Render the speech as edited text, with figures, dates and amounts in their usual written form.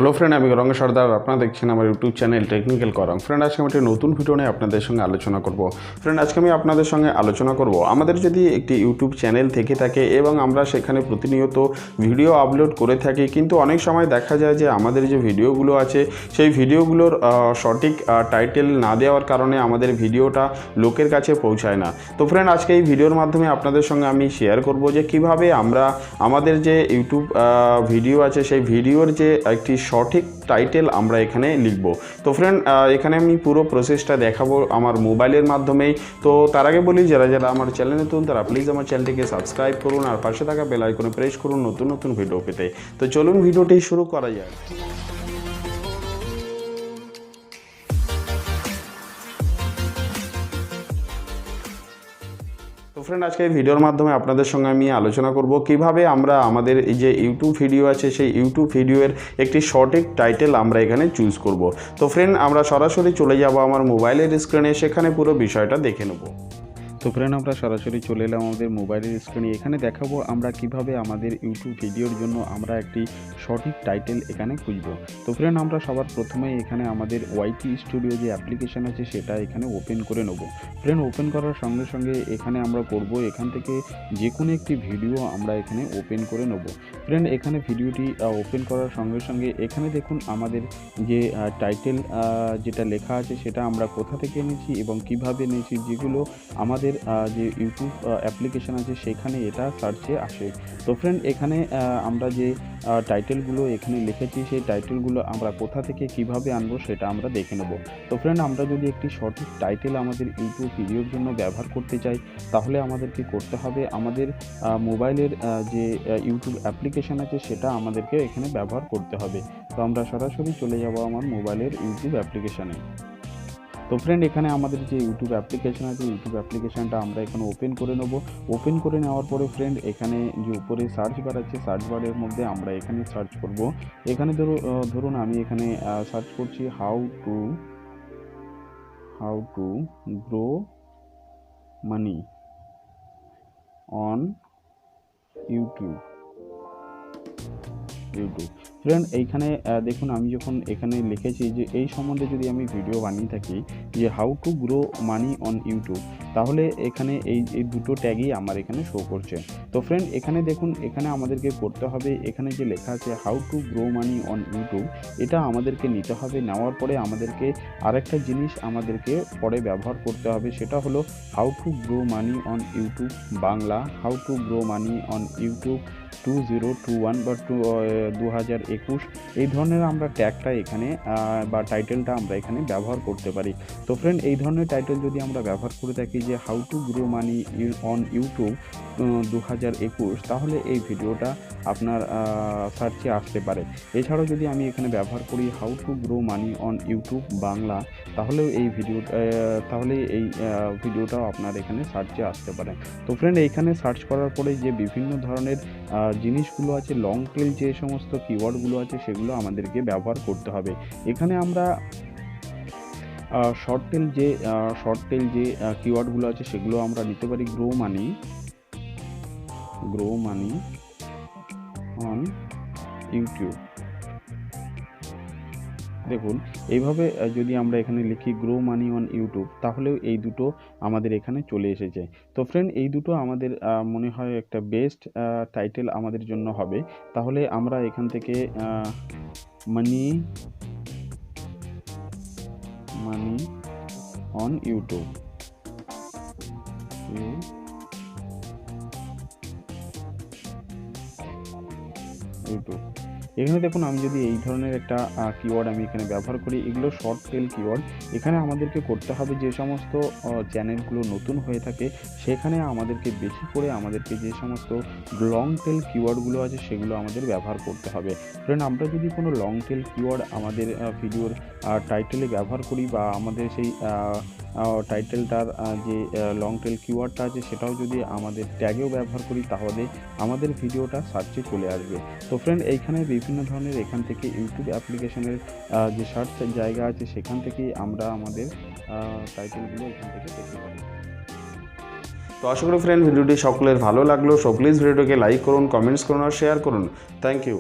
Hello friend, আমি গৌরাঙ্গ সর্দার। আপনারা দেখছেন আমার YouTube channel technical Gauranga. Friend, আজকে আমি একটি নতুন ভিডিও নিয়ে আপনাদের সঙ্গে আলোচনা করব। ফ্রেন্ড, আজকে আমি আপনাদের সঙ্গে আলোচনা করব আমাদের যদি একটি ইউটিউব চ্যানেল থেকে থাকে এবং আমরা সেখানে প্রতিনিয়ত ভিডিও আপলোড করে থাকি, কিন্তু অনেক সময় দেখা যায় যে আমাদের যে ভিডিওগুলো আছে সেই ভিডিওগুলোর সঠিক টাইটেল না দেওয়ার কারণে আমাদের ভিডিওটা লোকের কাছে পৌঁছায় না। তো ফ্রেন্ড, আজকে এই ভিডিওর মাধ্যমে আপনাদের সঙ্গে আমি শেয়ার করব যে কিভাবে আমরা আমাদের যে ইউটিউব ভিডিও আছে সেই ভিডিওর যে একটি সঠিক টাইটেল আমরা এখানে লিখব। তো ফ্রেন্ড, এখানে আমি পুরো প্রসেসটা দেখাবো আমার মোবাইলের মাধ্যমেই। তো তার আগে বলি, যারা যারা আমার চ্যানেলে নতুন তারা প্লিজ আমার চ্যানেলটিকে সাবস্ক্রাইব করুন আর পাশে থাকা বেল আইকনে প্রেস করুন নতুন নতুন ভিডিও পেতে। তো চলুন ভিডিওটি শুরু করা যায়। তো ফ্রেন্ড, আজকে এই ভিডিওর মাধ্যমে আপনাদের সঙ্গে আমি আলোচনা করব কিভাবে আমরা আমাদের এই যে ইউটিউব ভিডিও আছে সেই ইউটিউব ভিডিওর একটি সঠিক টাইটেল আমরা এখানে চুজ করব। তো ফ্রেন্ড, আমরা সরাসরি চলে যাব আমার মোবাইলের স্ক্রিনে, সেখানে পুরো বিষয়টা দেখে নেব। তো ফ্রেন্ড, আমরা সরাসরি চলে এলাম আমাদের মোবাইলের স্ক্রিনে। এখানে দেখাবো আমরা কিভাবে আমাদের ইউটিউব ভিডিওর জন্য আমরা একটি সঠিক টাইটেল এখানে খুঁজব। তো ফ্রেন্ড, আমরা সবার প্রথমে এখানে আমাদের ওয়াইটি স্টুডিও যে অ্যাপ্লিকেশান আছে সেটা এখানে ওপেন করে নেব। ফ্রেন্ড, ওপেন করার সঙ্গে সঙ্গে এখানে আমরা করব এখান থেকে যে কোনো একটি ভিডিও আমরা এখানে ওপেন করে নেব। ফ্রেন্ড, এখানে ভিডিওটি ওপেন করার সঙ্গে সঙ্গে এখানে দেখুন আমাদের যে টাইটেল যেটা লেখা আছে সেটা আমরা কোথা থেকে এনেছি এবং কিভাবে এনেছি, যেগুলো আমাদের যে ইউটিউব অ্যাপ্লিকেশান আছে সেখানে এটা সার্চে আসে। তো ফ্রেন্ড, এখানে আমরা যে টাইটেলগুলো এখানে লিখেছি সেই টাইটেলগুলো আমরা কোথা থেকে কিভাবে আনবো সেটা আমরা দেখে নেব। তো ফ্রেন্ড, আমরা যদি একটি সঠিক টাইটেল আমাদের ইউটিউব ভিডিওর জন্য ব্যবহার করতে চাই তাহলে আমাদেরকে করতে হবে আমাদের মোবাইলের যে ইউটিউব অ্যাপ্লিকেশান আছে সেটা আমাদেরকে এখানে ব্যবহার করতে হবে। তো আমরা সরাসরি চলে যাব আমার মোবাইলের ইউটিউব অ্যাপ্লিকেশানে। তো ফ্রেন্ড, এখানে আমাদের যে ইউটিউব অ্যাপ্লিকেশান আছে ইউটিউব অ্যাপ্লিকেশানটা আমরা এখানে ওপেন করে নেব। ওপেন করে নেওয়ার পরে ফ্রেন্ড, এখানে যে উপরে সার্চ বার আছে সার্চ বারের মধ্যে আমরা এখানে সার্চ করব। এখানে ধরুন আমি এখানে সার্চ করছি how to grow money on YouTube. Friend, এইখানে দেখুন আমি যখন এখানে লিখেছি যে এই সম্বন্ধে যদি আমি ভিডিও বানিয়ে থাকি যে how to grow money on YouTube, তাহলে এখানে এই দুটো ট্যাগই আমার এখানে শো করছে। তো ফ্রেন্ড, এখানে দেখুন এখানে আমাদেরকে করতে হবে এখানে যে লেখা আছে how to grow money on YouTube, এটা আমাদেরকে নিতে হবে। নেওয়ার পরে আমাদেরকে আরেকটা জিনিস আমাদেরকে পরে ব্যবহার করতে হবে, সেটা হলো how to grow money on YouTube Bangla, how to grow money on YouTube 2021 বা 2021 এই ধরনের আমরা ট্যাগটা এখানে বা টাইটেলটা আমরা এখানে ব্যবহার করতে পারি। তো ফ্রেন্ড, এই ধরনের টাইটেল যদি আমরা ব্যবহার করে থাকি যে how to grow money on YouTube 2021, তাহলে এই ভিডিওটা আপনার সার্চে আসতে পারে। এছাড়াও যদি আমি এখানে ব্যবহার করি how to grow money on YouTube Bangla, তাহলেও এই ভিডিওটাও আপনার এখানে সার্চে আসতে পারে। তো ফ্রেন্ড, এইখানে সার্চ করার পরে যে বিভিন্ন ধরনের জিনিসগুলো আছে, লং টেল যে সমস্ত কিওয়ার্ডগুলো আছে সেগুলো আমাদেরকে ব্যবহার করতে হবে। এখানে আমরা শর্ট টেল যে কিওয়ার্ডগুলো আছে সেগুলো আমরা নিতে পারি গ্রো মানি অন ইউটিউব। দেখুন, এইভাবে যদি আমরা এখানে লিখি গ্রো মানি অন ইউটিউব, তাহলেও এই দুটো আমাদের এখানে চলে এসেছে। তো ফ্রেন্ড, এই দুটো আমাদের মনে হয় একটা বেস্ট টাইটেল আমাদের জন্য হবে। তাহলে আমরা এখান থেকে মানি অন ইউটিউব এখানে দেখুন আমি যদি এই ধরনের একটা কিওয়ার্ড আমি এখানে ব্যবহার করি, এগুলো শর্ট টেল কিওয়ার্ড। এখানে আমাদেরকে করতে হবে যে সমস্ত চ্যানেলগুলো নতুন হয়ে থাকে সেখানে আমাদেরকে বেশি করে আমাদেরকে যে সমস্ত লং টেল কিওয়ার্ডগুলো আছে সেগুলো আমাদের ব্যবহার করতে হবে। ফ্রেন্ড, আমরা যদি কোনো লং টেল কিওয়ার্ড আমাদের ভিডিওর টাইটেলে ব্যবহার করি বা আমাদের সেই টাইটেলটার যে লং টেল কিওয়ার্ডটা আছে সেটাও যদি আমাদের ট্যাগেও ব্যবহার করি তাহলে আমাদের ভিডিওটা সার্চে চলে আসবে। তো ফ্রেন্ড, এইখানে বিভিন্ন ধরনের এখান থেকে ইউটিউব অ্যাপ্লিকেশনের যে সার্চ জায়গা আছে সেখান থেকেই আমরা আমাদের টাইটেলগুলো এখান থেকে পেতে পারি। তো আশা করি ফ্রেন্ড ভিডিওটি সকলের ভালো লাগলো। সো প্লিজ ভিডিওটিকে লাইক করুন, কমেন্টস করুন আর শেয়ার করুন। Thank you.